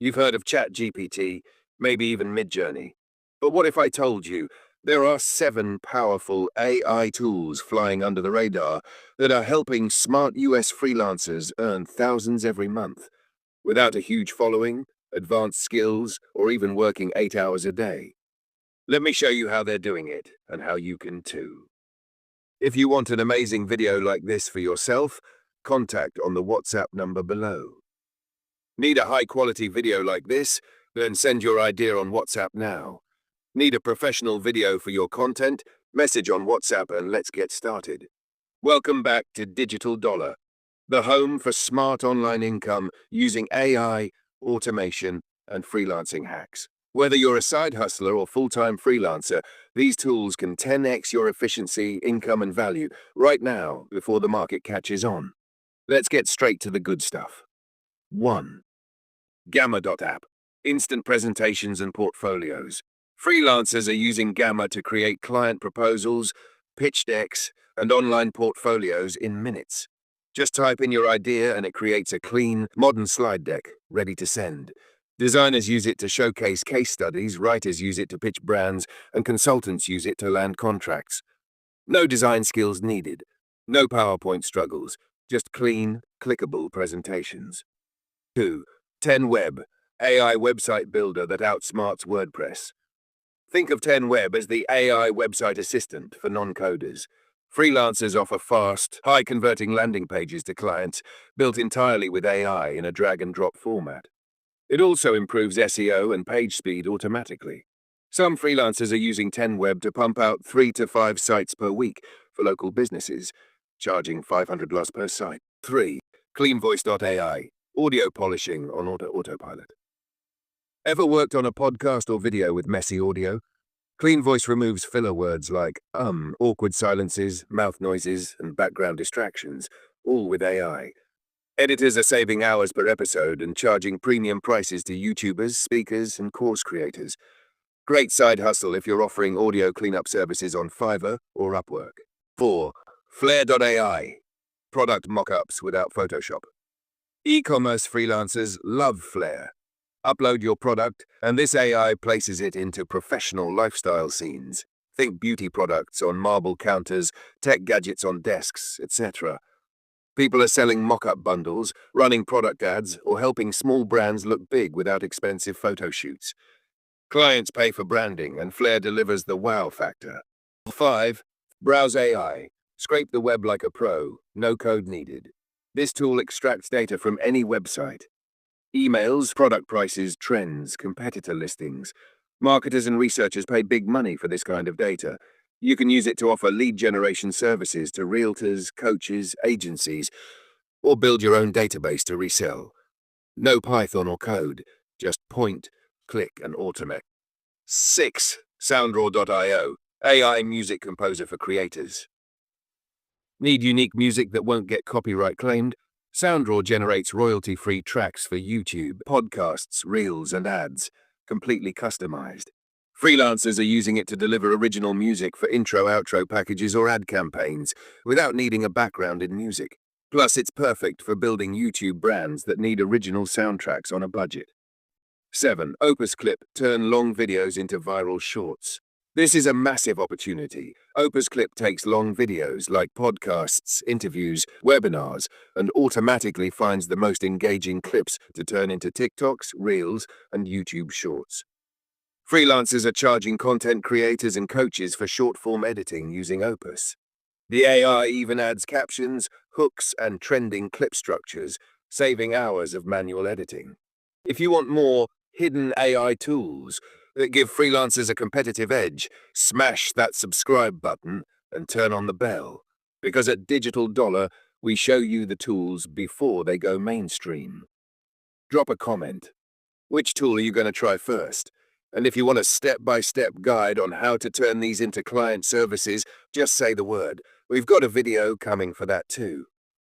You've heard of ChatGPT, maybe even Midjourney. But what if I told you there are 7 powerful AI tools flying under the radar that are helping smart US freelancers earn thousands every month without a huge following, advanced skills, or even working 8 hours a day? Let me show you how they're doing it and how you can too. If you want an amazing video like this for yourself, contact on the WhatsApp number below. Need a high-quality video like this? Then send your idea on WhatsApp now. Need a professional video for your content? Message on WhatsApp and let's get started. Welcome back to Digital Dollar, the home for smart online income using AI, automation, and freelancing hacks. Whether you're a side hustler or full-time freelancer, these tools can 10x your efficiency, income, and value right now before the market catches on. Let's get straight to the good stuff. 1. Gamma.app. Instant presentations and portfolios. Freelancers are using Gamma to create client proposals, pitch decks, and online portfolios in minutes. Just type in your idea and it creates a clean, modern slide deck, ready to send. Designers use it to showcase case studies, writers use it to pitch brands, and consultants use it to land contracts. No design skills needed. No PowerPoint struggles. Just clean, clickable presentations. 2. 10Web, AI website builder that outsmarts WordPress. Think of 10Web as the AI website assistant for non-coders. Freelancers offer fast, high-converting landing pages to clients, built entirely with AI in a drag-and-drop format. It also improves SEO and page speed automatically. Some freelancers are using 10Web to pump out 3 to 5 sites per week for local businesses, charging $500 per site. 3. CleanVoice.ai. Audio polishing on autopilot. Ever worked on a podcast or video with messy audio? Clean Voice removes filler words like awkward silences, mouth noises, and background distractions, all with AI. Editors are saving hours per episode and charging premium prices to YouTubers, speakers, and course creators. Great side hustle if you're offering audio cleanup services on Fiverr or Upwork. 4. Flare.ai. Product mock-ups without Photoshop. E-commerce freelancers love Flare. Upload your product, and this AI places it into professional lifestyle scenes. Think beauty products on marble counters, tech gadgets on desks, etc. People are selling mock-up bundles, running product ads, or helping small brands look big without expensive photo shoots. Clients pay for branding, and Flare delivers the wow factor. 5. Browse AI. Scrape the web like a pro, no code needed. This tool extracts data from any website. Emails, product prices, trends, competitor listings. Marketers and researchers pay big money for this kind of data. You can use it to offer lead generation services to realtors, coaches, agencies, or build your own database to resell. No Python or code, just point, click, and automate. 6. Soundraw.io. AI music composer for creators. Need unique music that won't get copyright claimed? Soundraw generates royalty-free tracks for YouTube, podcasts, reels, and ads, completely customized. Freelancers are using it to deliver original music for intro-outro packages or ad campaigns, without needing a background in music. Plus, it's perfect for building YouTube brands that need original soundtracks on a budget. 7. Opus Clip. Turn long videos into viral shorts. This is a massive opportunity. Opus Clip takes long videos like podcasts, interviews, webinars, and automatically finds the most engaging clips to turn into TikToks, Reels, and YouTube Shorts. Freelancers are charging content creators and coaches for short-form editing using Opus. The AI even adds captions, hooks, and trending clip structures, saving hours of manual editing. If you want more hidden AI tools that give freelancers a competitive edge, smash that subscribe button and turn on the bell. Because at Digital Dollar, we show you the tools before they go mainstream. Drop a comment. Which tool are you going to try first? And if you want a step-by-step guide on how to turn these into client services, just say the word. We've got a video coming for that too.